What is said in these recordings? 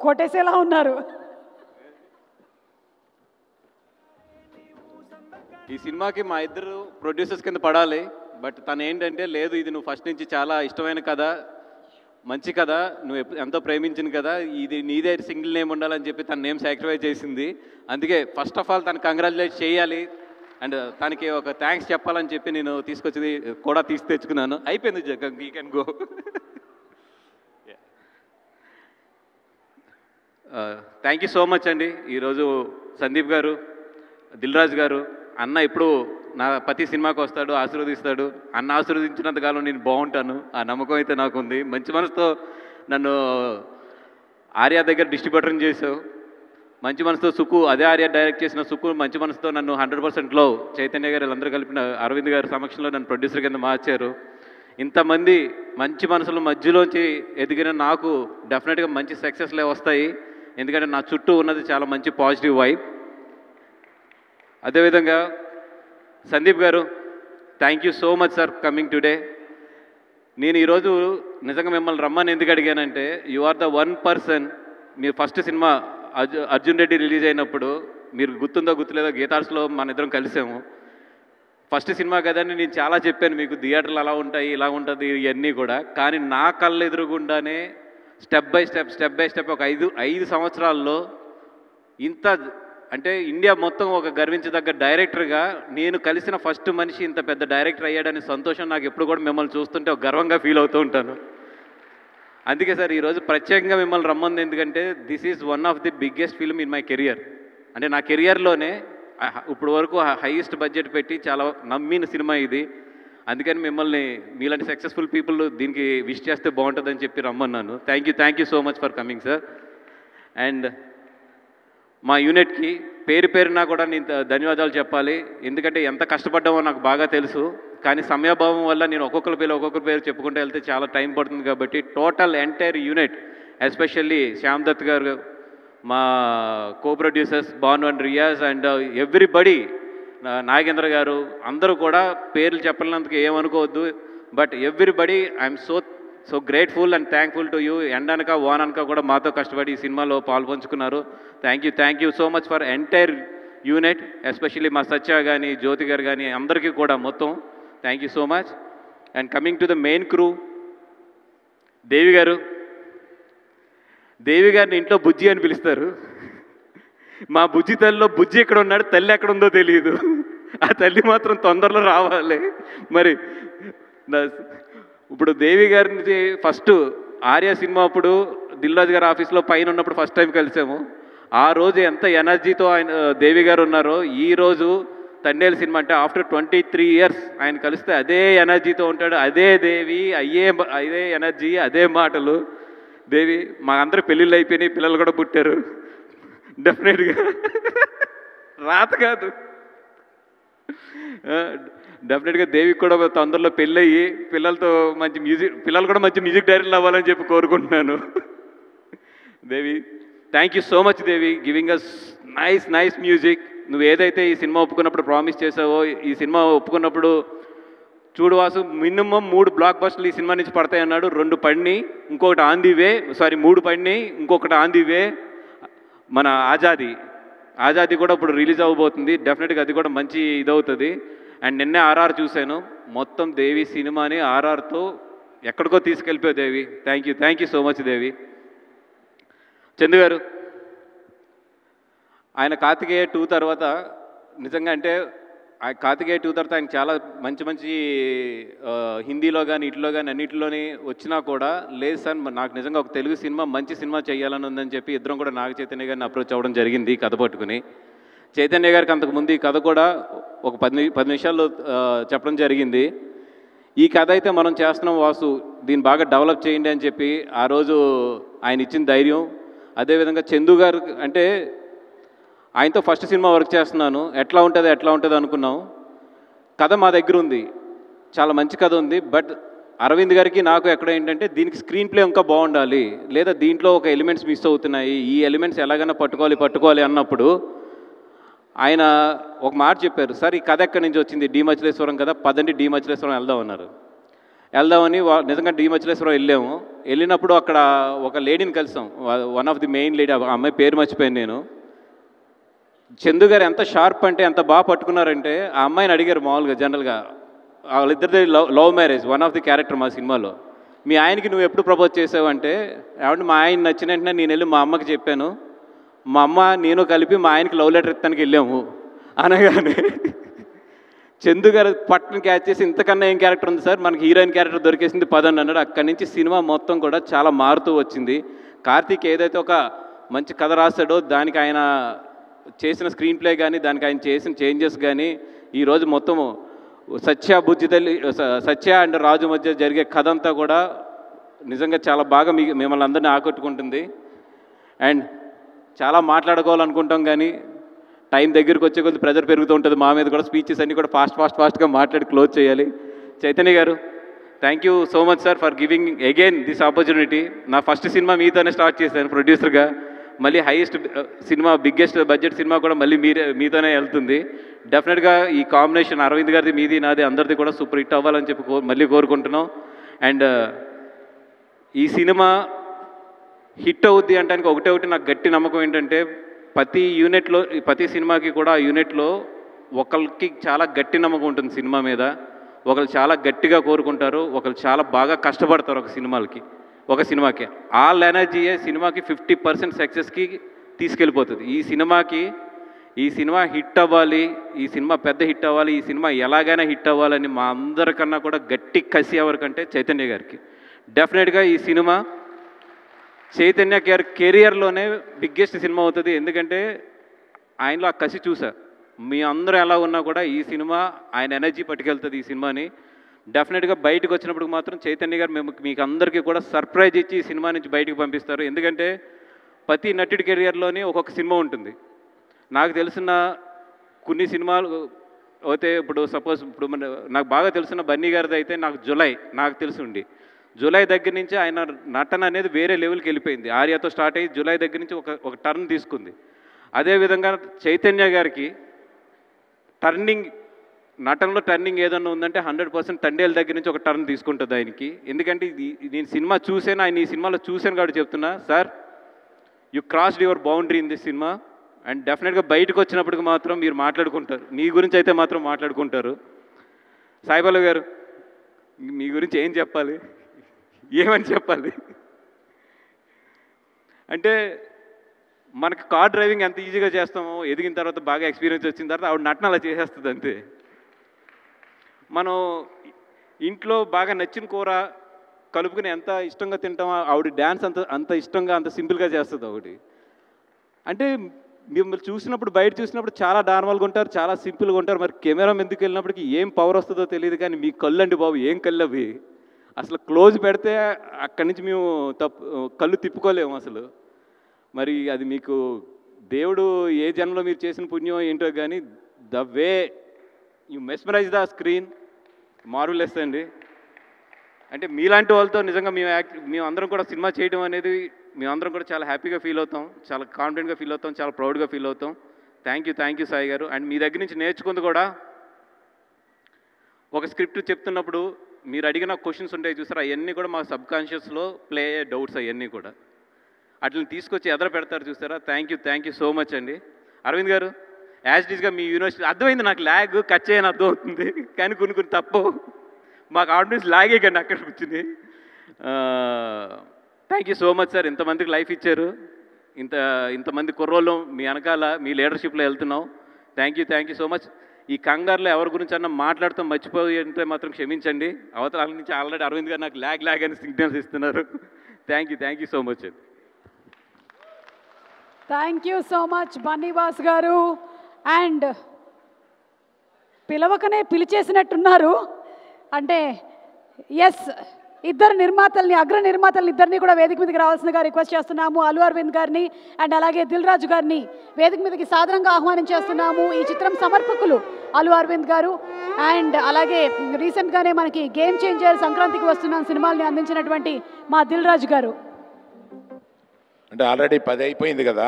కొట్టేసేలా ఉన్నారు. ఈ సినిమాకి మా ఇద్దరు ప్రొడ్యూసర్స్ కింద పడాలి. బట్ తను ఏంటంటే లేదు, ఇది నువ్వు ఫస్ట్ నుంచి చాలా ఇష్టమైన కథ, మంచి కథ, నువ్వు ఎంతో ప్రేమించిన కదా, ఇది నీదే సింగిల్ నేమ్ ఉండాలని చెప్పి తన నేమ్ సాక్రిఫైస్ చేసింది. అందుకే ఫస్ట్ ఆఫ్ ఆల్ తను కంగ్రాచులేట్ చేయాలి అండ్ తనకి ఒక థ్యాంక్స్ చెప్పాలని చెప్పి నేను తీసుకొచ్చి కూడా తెచ్చుకున్నాను. అయిపోయింది Jagan, you can go. Thank you so much అండి. ఈరోజు సందీప్ గారు, దిల్ రాజు గారు, అన్న ఇప్పుడు నా ప్రతి సినిమాకి వస్తాడు, ఆశీర్వదిస్తాడు. అన్న ఆశీర్వదించినంతకాలం నేను బాగుంటాను, ఆ నమ్మకం అయితే నాకు ఉంది. మంచి మనసుతో నన్ను ఆర్య దగ్గర డిస్ట్రిబ్యూటర్ని చేసావు. మంచి మనసుతో సుకు, అదే ఆర్య డైరెక్ట్ చేసిన సుకు మంచి మనసుతో నన్ను 100%లో చైతన్య గారు వీళ్ళందరూ కలిపిన అరవింద్ గారి సమక్షంలో నన్ను ప్రొడ్యూసర్ కింద మార్చారు. ఇంతమంది మంచి మనసుల మధ్యలోంచి ఎదిగిన నాకు డెఫినెట్గా మంచి సక్సెస్లే వస్తాయి. ఎందుకంటే నా చుట్టూ ఉన్నది చాలా మంచి పాజిటివ్ వైబ్. అదేవిధంగా Sandeep garu, thank you so much sir coming today. నేను ఈరోజు నిజంగా మిమ్మల్ని రమ్మని ఎందుకు అడిగానంటే, you are the one person. మీరు first cinema Arjun Reddy release అయినప్పుడు, మీరు గుర్తుందో గుర్తులేదో, గీతార్స్లో మన ఇద్దరం కలిసాము. ఫస్ట్ సినిమా కదండి, నేను చాలా చెప్పాను మీకు, థియేటర్లు అలా ఉంటాయి, ఇలా ఉంటుంది, ఇవన్నీ కూడా. కానీ నా కళ్ళ ఎదురుగుండానే స్టెప్ బై స్టెప్ ఒక ఐదు సంవత్సరాల్లో ఇంత అంటే ఇండియా మొత్తం ఒక గర్వించదగ్గ డైరెక్టర్గా నేను కలిసిన ఫస్ట్ మనిషి ఇంత పెద్ద డైరెక్టర్ అయ్యాడనే సంతోషం నాకు ఎప్పుడు కూడా మిమ్మల్ని చూస్తుంటే ఒక గర్వంగా ఫీల్ అవుతూ ఉంటాను. అందుకే సార్ ఈరోజు ప్రత్యేకంగా మిమ్మల్ని రమ్మంది ఎందుకంటే this is one of the biggest film in my career. అంటే నా కెరియర్లోనే ఇప్పుడు వరకు హైయెస్ట్ బడ్జెట్ పెట్టి చాలా నమ్మిన సినిమా ఇది. అందుకని మిమ్మల్ని మీలాంటి సక్సెస్ఫుల్ పీపుల్ దీనికి విష్ చేస్తే బాగుంటుందని చెప్పి రమ్మన్నాను. Thank you so much for coming sir. And మా యూనిట్కి పేరున కూడా నేను ధన్యవాదాలు చెప్పాలి. ఎందుకంటే ఎంత కష్టపడ్డామో నాకు బాగా తెలుసు. కానీ సమయాభావం వల్ల నేను ఒక్కొక్కరి పేరు చెప్పుకుంటూ వెళ్తే చాలా టైం పడుతుంది. కాబట్టి total entire unit, especially Shyam Dutt garu, మా co producers Bhanu and Riyaz and everybody, Nagendra garu, అందరూ కూడా పేర్లు చెప్పలేనందుకు ఏమనుకోవద్దు. But everybody I'm so grateful and thankful to you. ఎండనక వాననక కూడా మాతో కష్టపడి ఈ సినిమాలో పాల్పంచుకున్నారు. Thank you so much for entire unit, especially మా సత్య కానీ, జ్యోతి గారు కానీ, అందరికీ కూడా మొత్తం thank you so much. And coming to the main crew, దేవి గారిని ఇంట్లో బుజ్జి అని పిలుస్తారు. మా బుజ్జి తల్లిలో బుజ్జి ఎక్కడ ఉన్నాడు, తల్లి ఎక్కడ ఉందో తెలియదు. ఆ తల్లి మాత్రం తొందరలో రావాలి. మరి ఇప్పుడు దేవి గారిని ఫస్ట్ ఆర్య సినిమా అప్పుడు దిల్ రాజు గారి ఆఫీస్లో పైన ఉన్నప్పుడు ఫస్ట్ టైం కలిసాము. ఆ రోజు ఎంత ఎనర్జీతో ఆయన దేవి గారు ఉన్నారో, ఈరోజు తండేలు సినిమా అంటే ఆఫ్టర్ 23 years ఆయన కలిస్తే అదే ఎనర్జీతో ఉంటాడు. అదే దేవి, అదే ఎనర్జీ, అదే మాటలు. దేవి, మా అందరూ పెళ్ళిళ్ళు అయిపోయినాయి, పిల్లలు కూడా పుట్టారు. డెఫినెట్గా రాత కాదు, డెఫినెట్గా దేవికి కూడా తొందరలో పెళ్ళయ్యి పిల్లలు కూడా మంచి మ్యూజిక్ డైరెక్టర్లు అవ్వాలని చెప్పి కోరుకుంటున్నాను. Devi, thank you so much Devi, giving us nice music. నువ్వు ఏదైతే ఈ సినిమా ఒప్పుకున్నప్పుడు ప్రామిస్ చేసావో, ఈ సినిమా ఒప్పుకున్నప్పుడు చూడు వాసు, మినిమం 3 బ్లాక్ బస్టర్లు ఈ సినిమా నుంచి పడతాయి అన్నాడు. 2 పడినాయి, ఇంకొకటి ఆన్ ది వే, 3 పడినాయి, ఇంకొకటి ఆన్ ది వే. మన ఆజాదీ కూడా ఇప్పుడు రిలీజ్ అవ్వబోతుంది. డెఫినెట్గా అది కూడా మంచి ఇదవుతుంది. అండ్ నిన్నే ఆర్ఆర్ చూశాను, మొత్తం దేవి సినిమాని ఆర్ఆర్తో ఎక్కడికో తీసుకెళ్ళిపోయావు దేవి. థ్యాంక్ యూ సో మచ్ దేవి. చందు గారు, ఆయన కార్తికేయ 2 తర్వాత నిజంగా అంటే కార్తికేయ 2 తర్వాత ఆయన చాలా మంచి హిందీలో కానీ ఇట్లో కానీ అన్నింటిలోని వచ్చినా కూడా లేదు సార్, నాకు నిజంగా ఒక తెలుగు సినిమా మంచి సినిమా చేయాలని ఉందని చెప్పి ఇద్దరం కూడా నాగ చైతన్య గారిని అప్రోచ్ అవ్వడం జరిగింది కథ పట్టుకుని. చైతన్య గారికి అంతకుముందు ఈ కథ కూడా ఒక 10 నిమిషాల్లో చెప్పడం జరిగింది. ఈ కథ అయితే మనం చేస్తున్నాం వాసు, దీన్ని బాగా డెవలప్ చేయండి అని చెప్పి ఆ రోజు ఆయన ఇచ్చిన ధైర్యం. అదేవిధంగా చందు గారు అంటే ఆయనతో ఫస్ట్ సినిమా వర్క్ చేస్తున్నాను, ఎట్లా ఉంటుంది అనుకున్నాం. కథ మా దగ్గర ఉంది, చాలా మంచి కథ ఉంది. బట్ అరవింద్ గారికి నాకు ఎక్కడ ఏంటంటే దీనికి స్క్రీన్ ప్లే ఇంకా బాగుండాలి, లేదా దీంట్లో ఒక ఎలిమెంట్స్ మిస్ అవుతున్నాయి, ఈ ఎలిమెంట్స్ ఎలాగైనా పట్టుకోవాలి అన్నప్పుడు ఆయన ఒక మాట చెప్పారు, సార్ ఈ కథ ఎక్కడి నుంచి వచ్చింది, డి మచిలేశ్వరం కదా, పదండి డి మచిలేశ్వరం వెళ్దాం అన్నారు. వెళ్దామని నిజంగా డిమచ్చలేశ్వరం వెళ్ళాము. వెళ్ళినప్పుడు అక్కడ ఒక లేడీని కలిసాం, one of the main lady, ఆ అమ్మాయి పేరు మర్చిపోయాను నేను. చందు గారు ఎంత షార్ప్ అంటే ఎంత బాగా పట్టుకున్నారంటే, ఆ అమ్మాయిని అడిగారు మామూలుగా జనరల్గా, వాళ్ళిద్దరిది love marriage, one of the character మా సినిమాలో. మీ ఆయనకి నువ్వు ఎప్పుడు ప్రపోజ్ చేసావంటే, ఏమంటే మా ఆయన నచ్చిన వెంటనే నేను వెళ్ళి మా అమ్మకి చెప్పాను, మా అమ్మ నేను కలిపి మా ఆయనకి లవ్ లెటర్ ఇస్తానికి వెళ్ళాము అనగానే చందు గారు పట్టుని క్యాచ్ చేసి, ఇంతకన్నా ఏం క్యారెక్టర్ ఉంది సార్, మనకి హీరోయిన్ క్యారెక్టర్ దొరికేసింది పదండి అన్నాడు. అక్కడి నుంచి సినిమా మొత్తం కూడా చాలా మారుతూ వచ్చింది. కార్తీక్ ఏదైతే ఒక మంచి కథ రాశాడో దానికి ఆయన చేసిన స్క్రీన్ ప్లే కానీ, దానికి ఆయన చేసిన చేంజెస్ కానీ, ఈరోజు మొత్తము సత్య బుజ్జితల్లి, సత్య అండ్ రాజు మధ్య జరిగే కథ అంతా కూడా నిజంగా చాలా బాగా మిమ్మల్ని అందరినీ ఆకట్టుకుంటుంది. అండ్ చాలా మాట్లాడుకోవాలనుకుంటాం కానీ టైం దగ్గరికి వచ్చే కొద్ది ప్రెజర్ పెరుగుతూ ఉంటుంది మా మీద కూడా. స్పీచెస్ అన్నీ కూడా ఫాస్ట్గా మాట్లాడి క్లోజ్ చేయాలి. చైతన్య గారు, thank you so much sir for giving again this opportunity. నా ఫస్ట్ సినిమా మీతోనే స్టార్ట్ చేశాను ప్రొడ్యూసర్గా, మళ్ళీ highest cinema, biggest budget cinema కూడా మళ్ళీ మీతోనే వెళ్తుంది. డెఫినెట్గా ఈ కాంబినేషన్ అరవింద్ గారిది, మీది, నాది, అందరిది కూడా సూపర్ హిట్ అవ్వాలని చెప్పి మళ్ళీ కోరుకుంటున్నాం. అండ్ ఈ సినిమా హిట్ అవుద్ది అంటానికి ఒకటి నాకు గట్టి నమ్మకం ఏంటంటే, ప్రతి సినిమాకి కూడా ఆ యూనిట్లో ఒకరికి చాలా గట్టి నమ్మకం ఉంటుంది సినిమా మీద. ఒకరు చాలా గట్టిగా కోరుకుంటారు, ఒకరు చాలా బాగా కష్టపడతారు ఒక సినిమాకి. ఆల్ ఎనర్జీయే సినిమాకి 50% సక్సెస్కి తీసుకెళ్ళిపోతుంది. ఈ సినిమా హిట్ అవ్వాలి, ఈ సినిమా పెద్ద హిట్ అవ్వాలి, ఈ సినిమా ఎలాగైనా హిట్ అవ్వాలని మా అందరికన్నా కూడా గట్టి కసి ఎవరికంటే చైతన్య గారికి. డెఫినెట్గా ఈ సినిమా చైతన్య గారి కెరియర్లోనే బిగ్గెస్ట్ సినిమా అవుతుంది. ఎందుకంటే ఆయనలో ఆ కసి చూసా. మీ అందరూ ఎలా ఉన్నా కూడా ఈ సినిమా ఆయన ఎనర్జీ పట్టుకెళ్తుంది ఈ సినిమాని. డెఫినెట్గా బయటకు వచ్చినప్పుడు మాత్రం చైతన్య గారు మీకు అందరికీ కూడా సర్ప్రైజ్ ఇచ్చి ఈ సినిమా నుంచి బయటకు పంపిస్తారు. ఎందుకంటే ప్రతి నటుడి కెరియర్లోని ఒక్కొక్క సినిమా ఉంటుంది. నాకు తెలిసిన కొన్ని సినిమాలు అయితే, ఇప్పుడు సపోజ్ నాకు బాగా తెలిసిన బన్నీ గారిది అయితే నాకు తెలిసి ఉండి జూలై దగ్గర నుంచి ఆయన నటన అనేది వేరే లెవెల్కి వెళ్ళిపోయింది. ఆర్యతో స్టార్ట్ అయ్యి జూలై దగ్గర నుంచి ఒక టర్న్ తీసుకుంది. అదేవిధంగా చైతన్య గారికి నటనలో టర్నింగ్ ఏదన్నా ఉందంటే 100% తండేల దగ్గర నుంచి ఒక టర్న్ తీసుకుంటుంది ఆయనకి. ఎందుకంటే నేను సినిమా చూసాను, ఆయన ఈ సినిమాలో చూశాను కాబట్టి చెప్తున్నా, sir you crossed your boundary in this cinema. And డెఫినెట్గా బయటకు వచ్చినప్పటికి మాత్రం మీరు మాట్లాడుకుంటారు, మీ గురించి అయితే మాత్రం మాట్లాడుకుంటారు. సాయిబాబు గారు, మీ గురించి ఏమని చెప్పాలి అంటే, మనకి కార్ డ్రైవింగ్ ఎంత ఈజీగా చేస్తామో, ఎదిగిన తర్వాత బాగా ఎక్స్పీరియన్స్ వచ్చిన తర్వాత ఆవిడ నటన అలా చేసేస్తుంది అంతే. మనం ఇంట్లో బాగా నచ్చిన కూర కలుపుకుని ఎంత ఇష్టంగా తింటామో, ఆవిడ డ్యాన్స్ అంత ఇష్టంగా, అంత సింపుల్గా చేస్తుంది ఆవిడ. అంటే మిమ్మల్ని చూసినప్పుడు, బయట చూసినప్పుడు చాలా నార్మల్గా ఉంటారు, చాలా సింపుల్గా ఉంటారు. మరి కెమెరా ఎందుకు వెళ్ళినప్పటికీ ఏం పవర్ వస్తుందో తెలియదు. కానీ మీ కళ్ళు అండి బాబు, ఏం కళ్ళు అవి! అసలు క్లోజ్ పెడితే అక్కడి నుంచి మేము కళ్ళు తిప్పుకోలేము అసలు. మరి అది మీకు దేవుడు ఏ జన్మలో మీరు చేసిన పుణ్యం ఏంటో కానీ, the way you mesmerize the screen marvellous అండి. అంటే మీలాంటి వాళ్ళతో నిజంగా మేము అందరం కూడా సినిమా చేయడం అనేది మేమందరం కూడా చాలా హ్యాపీగా ఫీల్ అవుతాం, చాలా కాన్ఫిడెంట్గా ఫీల్ అవుతాం, చాలా ప్రౌడ్గా ఫీల్ అవుతాం. థ్యాంక్ యూ సాయి గారు. అండ్ మీ దగ్గర నుంచి నేర్చుకుంది కూడా, ఒక స్క్రిప్ట్ చెప్తున్నప్పుడు మీరు అడిగిన క్వశ్చన్స్ ఉంటాయి చూసారు, అవన్నీ కూడా మా సబ్కాన్షియస్లో ప్లే అయ్యే డౌట్స్ అవన్నీ కూడా అట్లని తీసుకొచ్చి ఎదురు పెడతారు చూసారా. థ్యాంక్ యూ సో మచ్ అండి. అరవింద్ గారు, యాజ్ ఇట్ ఈస్గా మీ యూనివర్సిటీ అర్థమైంది నాకు, ల్యాగ్ కట్ చేయని అర్థం అవుతుంది, కానీ కొన్ని తప్పవు. మాకు ఆడియన్స్ లాగే కండి అక్కడ కూర్చుని. Thank you so much sir, ఇంతమందికి లైఫ్ ఇచ్చారు, ఇంతమంది కుర్రోళ్ళు మీ వెనకాల మీ లీడర్షిప్లో వెళ్తున్నాం. Thank you so much. ఈ కంగారులో ఎవరి గురించి అన్నా మాట్లాడుతూ మర్చిపోయి అంటే మాత్రం క్షమించండి. అవతల నుంచి ఆల్రెడీ అరవింద్ గారు నాకు ల్యాగ్ అని సిగ్నల్స్ ఇస్తున్నారు. థ్యాంక్ యూ సో మచ్ అండి. Thank you so much Bunny Vas గారు. అండ్ పిలవకనే పిలిచేసినట్టున్నారు. అంటే ఎస్, ఇద్దరు నిర్మాతల్ని, అగ్ర నిర్మాతల్ని ఇద్దరిని కూడా వేదిక మీదకి రావాల్సిందిగా రిక్వెస్ట్ చేస్తున్నాము. అల్లు అరవింద్ గారిని అండ్ అలాగే దిల్ రాజు గారిని వేదిక మీదకి సాదరంగా ఆహ్వానించేస్తున్నాము. ఈ చిత్రం సమర్పకులు అల్లు అరవింద్ గారు. అండ్ అలాగే రీసెంట్గానే మనకి గేమ్ చేంజర్, సంక్రాంతికి వస్తున్న సినిమాల్ని అందించినటువంటి మా దిల్ రాజు గారు. అంటే ఆల్రెడీ 10 అయిపోయింది కదా,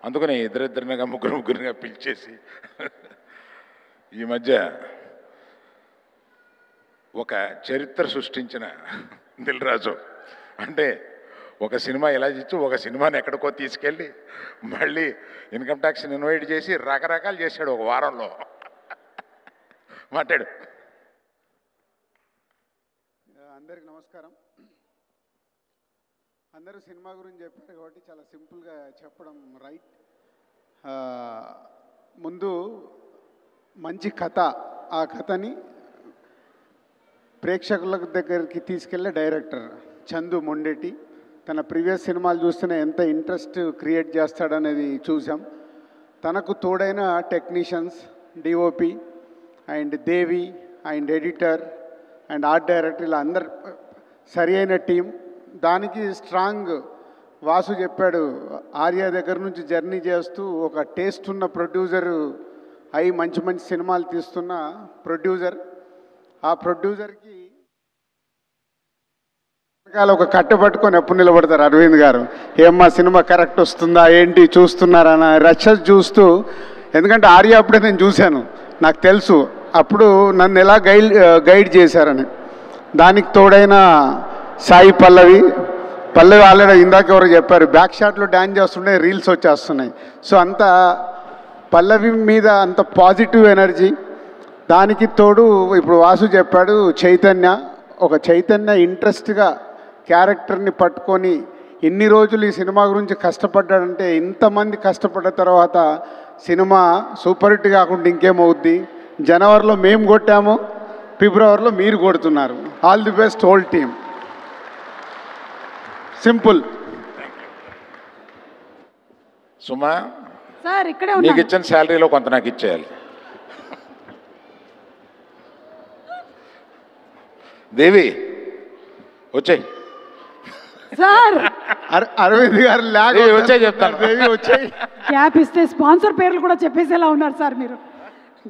అందుకని ఇద్దరిద్దరినిగా ముగ్గురుగా పిలిచేసి ఈ మధ్య ఒక చరిత్ర సృష్టించిన దిల్ రాజు. అంటే ఒక సినిమా ఇలా ఇచ్చి ఒక సినిమాని ఎక్కడికో తీసుకెళ్ళి మళ్ళీ ఇన్కమ్ ట్యాక్స్ని ఇన్వైట్ చేసి రకరకాలు చేశాడు ఒక వారంలో. మాట్లాడు. అందరికి నమస్కారం. అందరూ సినిమా గురించి చెప్పారు కాబట్టి చాలా సింపుల్గా చెప్పడం రైట్. ముందు మంచి కథ, ఆ కథని ప్రేక్షకుల దగ్గరికి తీసుకెళ్ళే డైరెక్టర్ చందు మొండెటి. తన ప్రీవియస్ సినిమాలు చూస్తేనే ఎంత ఇంట్రెస్ట్ క్రియేట్ చేస్తాడనేది చూసాం. తనకు తోడైన technicians, DOP and Devi and editor and art director, ఇలా అందరు సరి అయిన టీం. దానికి స్ట్రాంగ్ వాసు చెప్పాడు, ఆర్య దగ్గర నుంచి జర్నీ చేస్తూ ఒక టేస్ట్ ఉన్న ప్రొడ్యూసర్ అయి మంచి మంచి సినిమాలు తీస్తున్న ప్రొడ్యూసర్. ఆ ప్రొడ్యూసర్కి ఒక కట్ట పట్టుకొని ఎప్పుడు నిలబడతారు అరవింద్ గారు, ఏమ్మా సినిమా కరెక్ట్ వస్తుందా ఏంటి చూస్తున్నారన్న రచ్చ చూస్తూ. ఎందుకంటే ఆర్య అప్పుడే నేను చూశాను, నాకు తెలుసు అప్పుడు నన్ను ఎలా గైడ్ చేశారని. దానికి తోడైన సాయి పల్లవి ఆల్రెడీ ఇందాక ఎవరు చెప్పారు, బ్యాక్ షాట్లో డ్యాన్స్ చేస్తుంటే రీల్స్ వచ్చేస్తున్నాయి. సో అంత పల్లవి మీద అంత పాజిటివ్ ఎనర్జీ. దానికి తోడు ఇప్పుడు వాసు చెప్పాడు చైతన్య ఇంట్రెస్ట్గా క్యారెక్టర్ని పట్టుకొని ఇన్ని రోజులు ఈ సినిమా గురించి కష్టపడ్డాడంటే, ఇంతమంది కష్టపడ్డ తర్వాత సినిమా సూపర్ హిట్ కాకుండా ఇంకేమవుద్ది. జనవరిలో మేము కొట్టాము, ఫిబ్రవరిలో మీరు కొడుతున్నారు. All the best whole team. Simple. Suma, sir ఇక్కడే నీకు ఉన్నా. ఇచ్చిన శాలరీలో కొంత నాకు ఇచ్చేయాలి. దేవి వచ్చాయి. సార్ అరవింద్ గారు వచ్చాయి చెప్తాను. దేవి వచ్చాయి. గ్యాప్ ఇస్తే స్పాన్సర్ పేర్లు కూడా చెప్పేసేలా ఉన్నారు సార్ మీరు.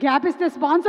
గ్యాప్ ఇస్తే స్పాన్సర్